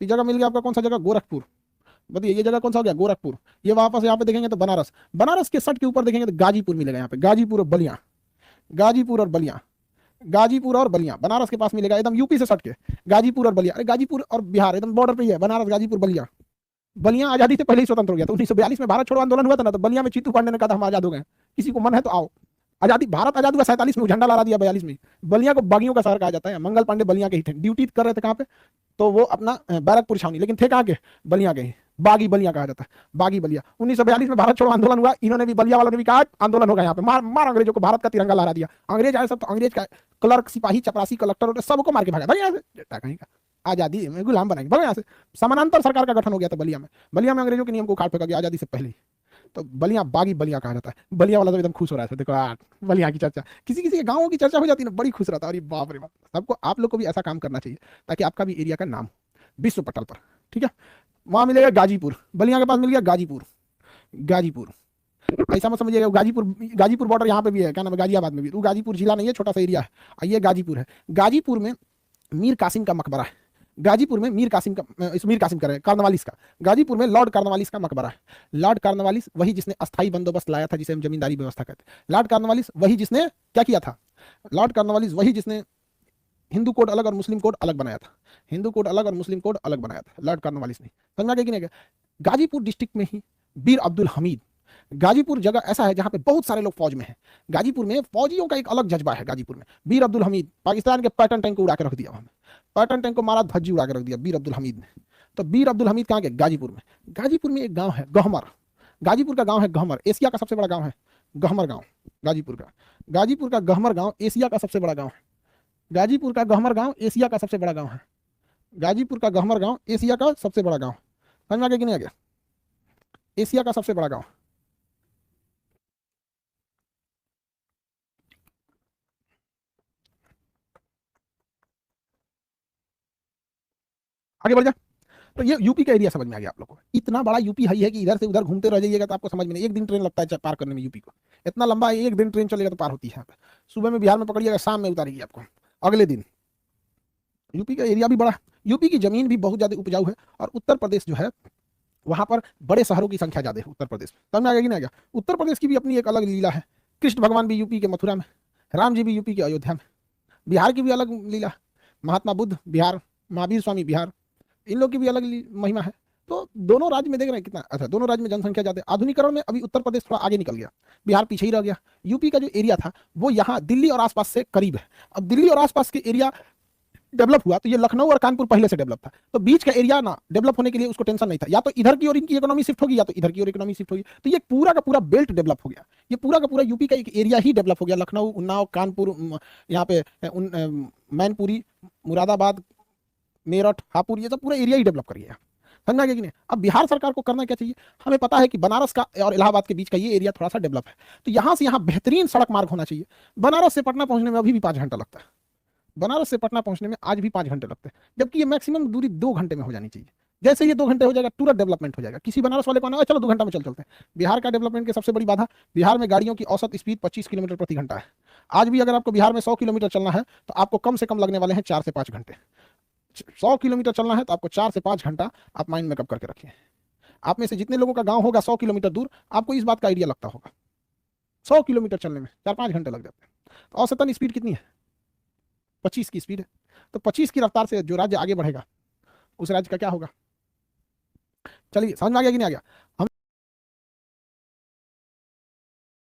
तो ये जगह मिल गया आपका, कौन सा जगह, गोरखपुर। बताइए ये जगह कौन सा हो गया, गोरखपुर। ये वापस यहाँ पे देखेंगे तो बनारस, बनारस के सट के ऊपर देखेंगे तो गाजीपुर मिलेगा यहाँ पे, गाजीपुर और बलिया, गाजीपुर और बलिया, गाजीपुर और बलिया बनारस के पास मिलेगा, एकदम यूपी से सट के। गाजीपुर और बलिया, अरे गाजीपुर और बिहार एकदम बॉर्डर पे ही है, बनारस गाजीपुर बलिया। बलिया आजादी से पहले ही स्वतंत्र हो गया था, 1942 में भारत छोड़ो आंदोलन हुआ था ना, तो बलिया में चीतू पांडे ने कहा था हम आजाद हो गए, किसी को मन है तो आओ। आजादी, भारत आजाद हुआ 47 में, झंडा लहरा दिया 42 में। बलिया को बागियों का शहर कहा जाता है, मंगल पांडे बलिया के ही थे, ड्यूटी कर रहे थे कहाँ पे, तो वो अपना बैरकपुर छावनी, लेकिन थे कहाँ के, बलिया के ही। बागी बलिया कहा जाता है, बागी बलिया। 1942 में भारत छोड़ो आंदोलन हुआ, इन्होंने भी, बलिया वालों ने भी कहा आंदोलन होगा यहाँ पे, मार मार अंग्रेजों को, भारत का तिरंगा लहरा दिया। अंग्रेज आए सब तो अंग्रेज का क्लर्क, सिपाही, चपरासी, कलेक्टर सबको मार के भागा, भाई यहाँ से कहीं का, आजादी में गुलाम बनाएंगे, भागो यहाँ से। समानांतर सरकार का गठन हो गया था बलिया में, बलिया में अंग्रेजों के नियम को उखाड़ फेंका गया आजादी से पहले ही। तो बलिया, बागी बलिया कहा जाता है। बलिया वाला तो एकदम खुश हो रहा था, देखो यार बलिया की चर्चा, किसी किसी के गाँवों की चर्चा हो जाती है ना, बड़ी खुश रहता है, अरे बाप रे बाप। सबको, आप लोग को भी ऐसा काम करना चाहिए ताकि आपका भी एरिया का नाम विश्व पटल पर, ठीक है। वहां मिलेगा गाजीपुर, बलिया के पास मिल गया गाजीपुर, गाजीपुर। ऐसा मत समझिएगा गाजीपुर, गाजीपुर बॉर्डर यहाँ पे भी है, क्या नाम है, गाजियाबाद में भी, वो गाजीपुर जिला नहीं है, छोटा सा एरिया है, ये गाजीपुर है। गाजीपुर में मीर कासिम का मकबरा है, गाजीपुर में मीर कासिम का, इस मीर कासिम का कार्नवालिस का, गाजीपुर में लॉर्ड कार्नवालिस का मकबरा है। लॉर्ड कार्नवालिस वही जिसने अस्थाई बंदोबस्त लाया था, जिसे हम जमींदारी व्यवस्था कहते हैं। लॉर्ड कार्नवालिस वही जिसने क्या किया था, लॉर्ड कार्नवालिस वही जिसने हिंदू कोड अलग और मुस्लिम कोड अलग बनाया था, हिंदू कोड अलग और मुस्लिम कोड अलग बनाया था लॉर्ड कार्नवालिस ने, समझा कि नहीं। गाजीपुर डिस्ट्रिक्ट में ही बीर अब्दुल हमीद, गाजीपुर जगह ऐसा है जहां पे बहुत सारे लोग फौज में हैं, गाजीपुर में फौजियों का एक अलग जज्बा है। गाजीपुर में बीर अब्दुल हमीद, पाकिस्तान के पैटर्न टैंक को उड़ा के रख दिया, हमने पैटर्न टैंक को मारा, धज्जी उड़ा के रख दिया बीर अब्दुल हमीद ने। तो बीर अब्दुल हमीद कहाँ के, गाजीपुर में। गाजीपुर में एक गांव है गहमर, गाजीपुर का गांव है गहमर, एशिया का सबसे बड़ा गांव है गहमर गांव, गाजीपुर का। गाजीपुर का गहमर गांव एशिया का सबसे बड़ा गांव है, गाजीपुर का गहमर गांव एशिया का सबसे बड़ा गांव है, गाजीपुर का गहमर गांव एशिया का सबसे बड़ा गांव। समझ में आ गया कि नहीं आ गया, एशिया का सबसे बड़ा गांव। आगे बढ़ जा। तो ये यूपी का एरिया समझ में आ गया आप लोगों को, इतना बड़ा यूपी है कि इधर से उधर घूमते रह जाइएगा तो आपको समझ में नहीं, एक दिन ट्रेन लगता है पार करने में यूपी को, इतना लंबा है, एक दिन ट्रेन चलेगा तो पार होती है यहाँ पे। सुबह में बिहार में पकड़िएगा, शाम में उतारेगी आपको अगले दिन। यूपी का एरिया भी बड़ा, यूपी की जमीन भी बहुत ज्यादा उपजाऊ है, और उत्तर प्रदेश जो है वहां पर बड़े शहरों की संख्या ज्यादा है उत्तर प्रदेश में। समझ में आ गया कि नहीं आ गया। उत्तर प्रदेश की भी अपनी एक अलग लीला है, कृष्ण भगवान भी यूपी के मथुरा में, राम जी भी यूपी के अयोध्या में। बिहार की भी अलग लीला, महात्मा बुद्ध बिहार, महावीर स्वामी बिहार, इन लोग की भी अलग महिमा है। तो दोनों राज्य में देख रहे हैं कितना अच्छा, दोनों राज्य में जनसंख्या ज्यादा है। आधुनिकरण में अभी उत्तर प्रदेश थोड़ा आगे निकल गया, बिहार पीछे ही रह गया। यूपी का जो एरिया था वो यहाँ दिल्ली और आसपास से करीब है। अब दिल्ली और आसपास के एरिया डेवलप हुआ तो ये लखनऊ और कानपुर पहले से डेवलप था, तो बीच का एरिया ना डेवलप होने के लिए उसको टेंशन नहीं था, या तो इधर की ओर इनकी इकोनॉमी शिफ्ट होगी या तो इधर की ओर इकोनॉमी शिफ्ट होगी, तो ये पूरा का पूरा बेल्ट डेवलप हो गया। ये पूरा का पूरा यूपी का एक एरिया ही डेवलप हो गया, लखनऊ, उन्नाव, कानपुर, यहाँ पे मैनपुरी, मुरादाबाद, मेरठ, हापुड़, ये सब पूरा एरिया ही डेवलप कर गया। समझा गया कि नहीं। अब बिहार सरकार को करना क्या चाहिए, हमें पता है कि बनारस का और इलाहाबाद के बीच का ये एरिया थोड़ा सा डेवलप है, तो यहाँ से यहाँ बेहतरीन सड़क मार्ग होना चाहिए। बनारस से पटना पहुंचने में अभी भी 5 घंटा लगता है, बनारस से पटना पहुंचने में आज भी 5 घंटे लगते हैं, जबकि ये मैक्सिमम दूरी 2 घंटे में हो जानी चाहिए। जैसे ये 2 घंटे हो जाएगा तुरंत डेवलपमेंट हो जाएगा। किसी बनारस वाले को आना चलो 2 घंटा में चल चलते हैं। बिहार का डेवलपमेंट की सबसे बड़ी बाधा, बिहार में गाड़ियों की औसत स्पीड 25 किलोमीटर प्रति घंटा है। आज भी अगर आपको बिहार में 100 किलोमीटर चलना है तो आपको कम से कम लगने वाले हैं 4 से 5 घंटे। 100 किलोमीटर चलना है तो आपको 4 से 5 घंटा आप माइंड मेकअप करके रखिए। आप में से जितने लोगों का गांव होगा 100 किलोमीटर दूर, आपको इस बात का आइडिया लगता होगा 100 किलोमीटर चलने में 4-5 घंटे लग जाते हैं। तो औसतन स्पीड कितनी है, 25 की स्पीड है। तो 25 की रफ्तार से जो राज्य आगे बढ़ेगा उस राज्य का क्या होगा। चलिए समझ में आ गया कि नहीं आ गया। हम